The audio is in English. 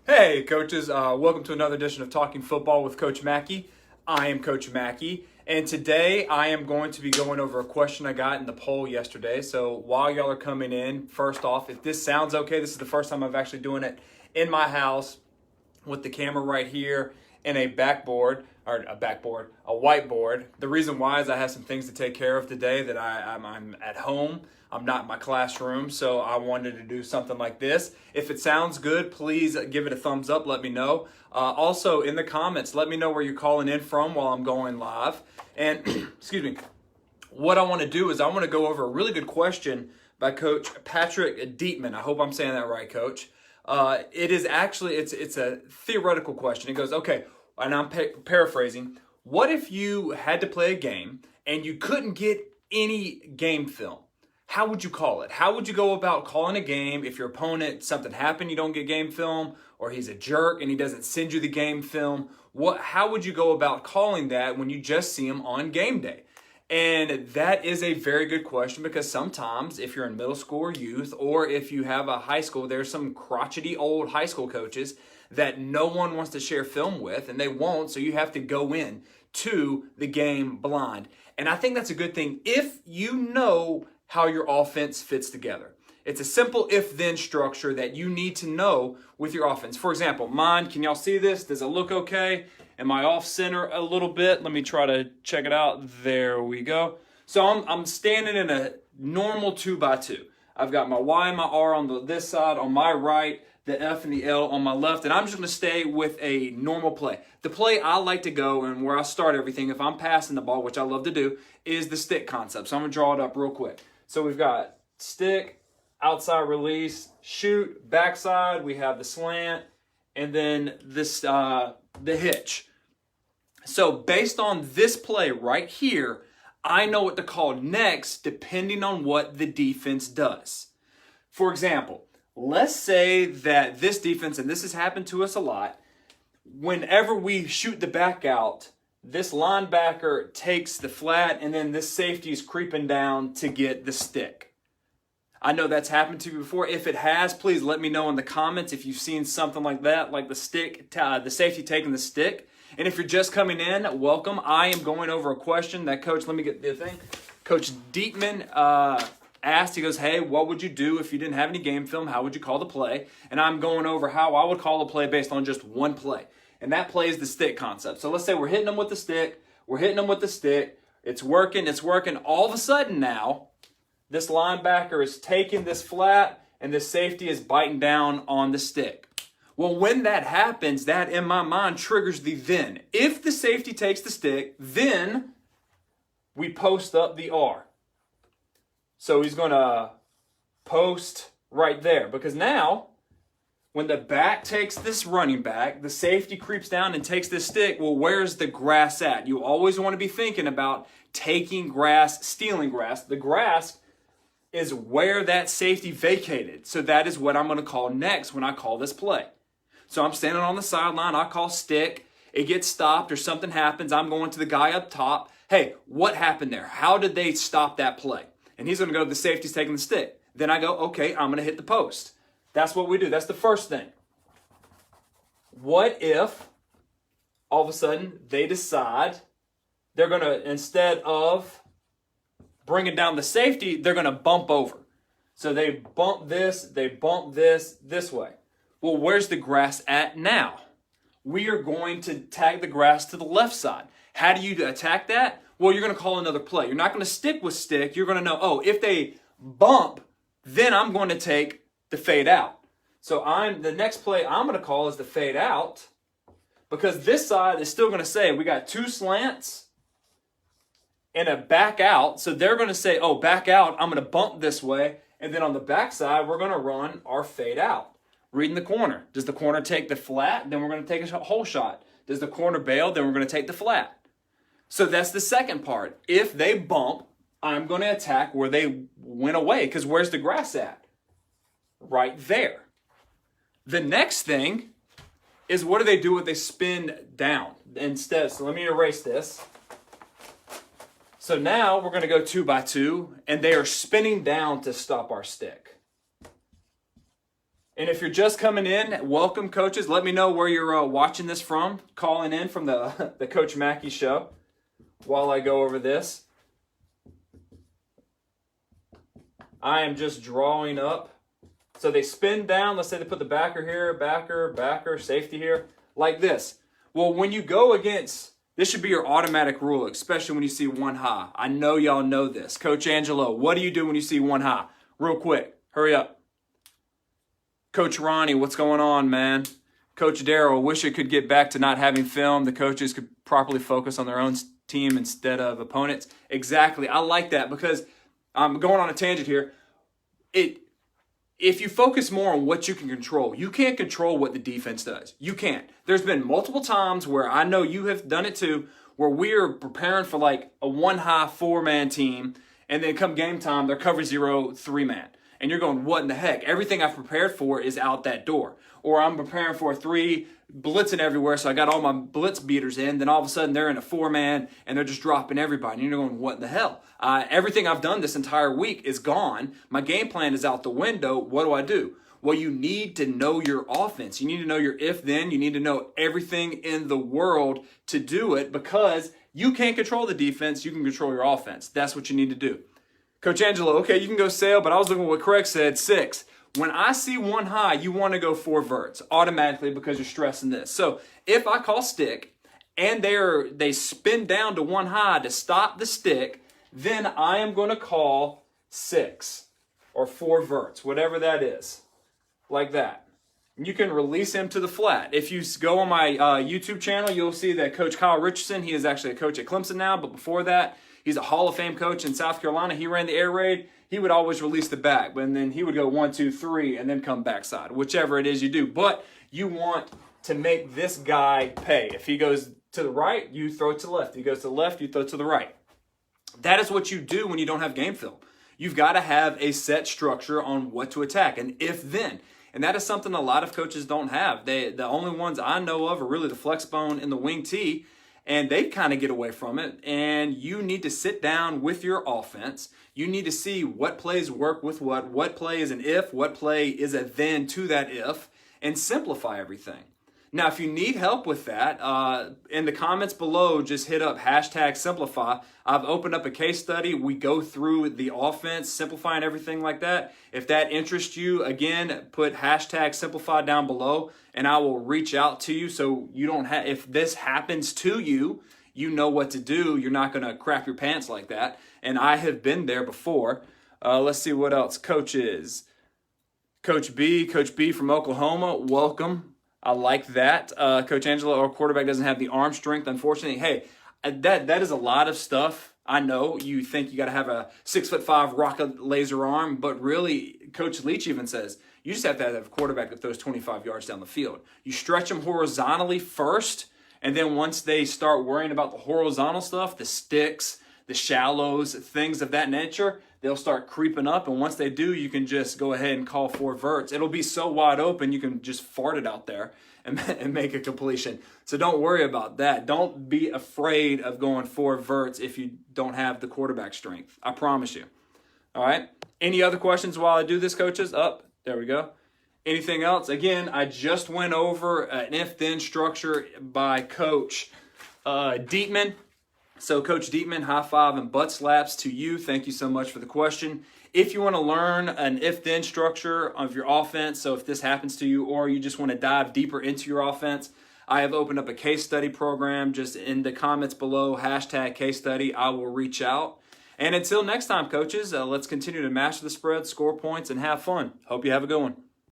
Hey, coaches. Welcome to another edition of Talking Football with Coach McKie. I am Coach McKie, and today I am going to be going over a question I got in the poll yesterday. So while y'all are coming in, first off, if this sounds okay, this is the first time I've actually doing it in my house with the camera right here and a whiteboard. The reason why is I have some things to take care of today that I'm at home. I'm not in my classroom, so I wanted to do something like this. If it sounds good, please give it a thumbs up. Let me know. Also, in the comments, let me know where you're calling in from while I'm going live. And, excuse me, what I want to do is I want to go over a really good question by Coach Patrick Dietman. I hope I'm saying that right, Coach. It is actually, it's a theoretical question. It goes, okay, and I'm paraphrasing. What if you had to play a game and you couldn't get any game film? How would you call it? How would you go about calling a game if your opponent, something happened, you don't get game film, or he's a jerk and he doesn't send you the game film? How would you go about calling that when you just see him on game day? And that is a very good question because sometimes if you're in middle school or youth, or if you have a high school, there's some crotchety old high school coaches that no one wants to share film with, and they won't, so you have to go in to the game blind. And I think that's a good thing if you know how your offense fits together. It's a simple if-then structure that you need to know with your offense. For example, mine, can y'all see this? Does it look okay? Am I off center a little bit? Let me try to check it out. There we go. So I'm standing in a normal 2x2. I've got my Y and my R on this side, on my right, the F and the L on my left, and I'm just going to stay with a normal play. The play I like to go and where I start everything, if I'm passing the ball, which I love to do, is the stick concept. So I'm going to draw it up real quick. So we've got stick, outside release, shoot, backside, we have the slant, and then this the hitch. So based on this play right here, I know what to call next depending on what the defense does. For example, let's say that this defense, and this has happened to us a lot, whenever we shoot the back out, this linebacker takes the flat and then this safety is creeping down to get the stick. I know that's happened to you before. If it has, please let me know in the comments if you've seen something like that, like the safety taking the stick. And if you're just coming in, welcome. I am going over a question that Coach Dietman asked. He goes, hey, what would you do if you didn't have any game film? How would you call the play? And I'm going over how I would call a play based on just one play. And that play is the stick concept. So let's say we're hitting them with the stick. It's working. All of a sudden now, this linebacker is taking this flat and the safety is biting down on the stick. Well, when that happens, that in my mind triggers the then. If the safety takes the stick, then we post up the R. So he's going to post right there because now when the back takes this running back, the safety creeps down and takes this stick. Well, where's the grass at? You always want to be thinking about taking grass, stealing grass. The grass is where that safety vacated. So that is what I'm going to call next when I call this play. So I'm standing on the sideline. I call stick. It gets stopped or something happens. I'm going to the guy up top. Hey, what happened there? How did they stop that play? And he's going to go, the safety's taking the stick. Then I go, okay, I'm going to hit the post. That's what we do. That's the first thing. What if all of a sudden they decide they're going to, instead of bringing down the safety, they're going to bump over. So they bump this way. Well, where's the grass at now? We are going to tag the grass to the left side. How do you attack that? Well, you're going to call another play. You're not going to stick with stick. You're going to know, oh, if they bump, then I'm going to take the fade out. So the next play I'm going to call is the fade out because this side is still going to say we got two slants and a back out. So they're going to say, oh, back out, I'm going to bump this way. And then on the back side, we're going to run our fade out. Reading the corner. Does the corner take the flat? Then we're going to take a hole shot. Does the corner bail? Then we're going to take the flat. So that's the second part. If they bump, I'm going to attack where they went away because where's the grass at? Right there. The next thing is what do they do when they spin down instead? So let me erase this. So now we're going to go 2x2, and they are spinning down to stop our stick. And if you're just coming in, welcome, coaches. Let me know where you're watching this from, calling in from the, the Coach McKie show while I go over this. I am just drawing up. So they spin down. Let's say they put the backer here, backer, safety here, like this. Well, when you go against, this should be your automatic rule, especially when you see one high. I know y'all know this. Coach Angelo, what do you do when you see one high? Real quick, hurry up. Coach Ronnie, what's going on, man? Coach Darrell, wish it could get back to not having film. The coaches could properly focus on their own team instead of opponents. Exactly. I like that because I'm going on a tangent here. If you focus more on what you can control, you can't control what the defense does. You can't. There's been multiple times where I know you have done it too, where we're preparing for like a one-high 4-man team, and then come game time, they're cover 0 3-man. And you're going, what in the heck? Everything I've prepared for is out that door. Or I'm preparing for a 3, blitzing everywhere, so I got all my blitz beaters in. Then all of a sudden they're in a 4-man and they're just dropping everybody. And you're going, what in the hell? Everything I've done this entire week is gone. My game plan is out the window. What do? Well, you need to know your offense. You need to know your if-then. You need to know everything in the world to do it because you can't control the defense. You can control your offense. That's what you need to do. Coach Angelo, okay, you can go sail, but I was looking at what Craig said, 6. When I see one high, you want to go 4 verts automatically because you're stressing this. So if I call stick and they spin down to one high to stop the stick, then I am going to call 6 or 4 verts, whatever that is, like that. You can release him to the flat. If you go on my YouTube channel, you'll see that Coach Kyle Richardson, he is actually a coach at Clemson now, but before that, he's a Hall of Fame coach in South Carolina. He ran the air raid. He would always release the back, but then he would go 1, 2, 3, and then come backside, whichever it is you do. But you want to make this guy pay. If he goes to the right, you throw it to the left. If he goes to the left, you throw it to the right. That is what you do when you don't have game film. You've got to have a set structure on what to attack, and if-then. And that is something a lot of coaches don't have. The only ones I know of are really the flex bone and the wing tee, and they kind of get away from it. And you need to sit down with your offense. You need to see what plays work with what play is an if, what play is a then to that if, and simplify everything. Now, if you need help with that, in the comments below, just hit up #simplify. I've opened up a case study. We go through the offense, simplifying everything like that. If that interests you, again, put #simplify down below, and I will reach out to you so you don't have, if this happens to you, you know what to do. You're not going to crap your pants like that. And I have been there before. Let's see what else. Coaches. Coach B from Oklahoma, welcome. I like that. Coach Angelo, our quarterback, doesn't have the arm strength, unfortunately. Hey, that is a lot of stuff. I know you think you got to have a 6'5" rocket laser arm, but really, Coach Leach even says you just have to have a quarterback that throws 25 yards down the field. You stretch them horizontally first, and then once they start worrying about the horizontal stuff, the sticks, the shallows, things of that nature, they'll start creeping up, and once they do, you can just go ahead and call 4 verts. It'll be so wide open, you can just fart it out there and make a completion. So don't worry about that. Don't be afraid of going 4 verts if you don't have the quarterback strength. I promise you. All right? Any other questions while I do this, coaches? There we go. Anything else? Again, I just went over an if-then structure by Coach Dietman. So Coach Dietman, high five and butt slaps to you. Thank you so much for the question. If you want to learn an if-then structure of your offense, so if this happens to you or you just want to dive deeper into your offense, I have opened up a case study program. Just in the comments below, #case study, I will reach out. And until next time, coaches, let's continue to master the spread, score points, and have fun. Hope you have a good one.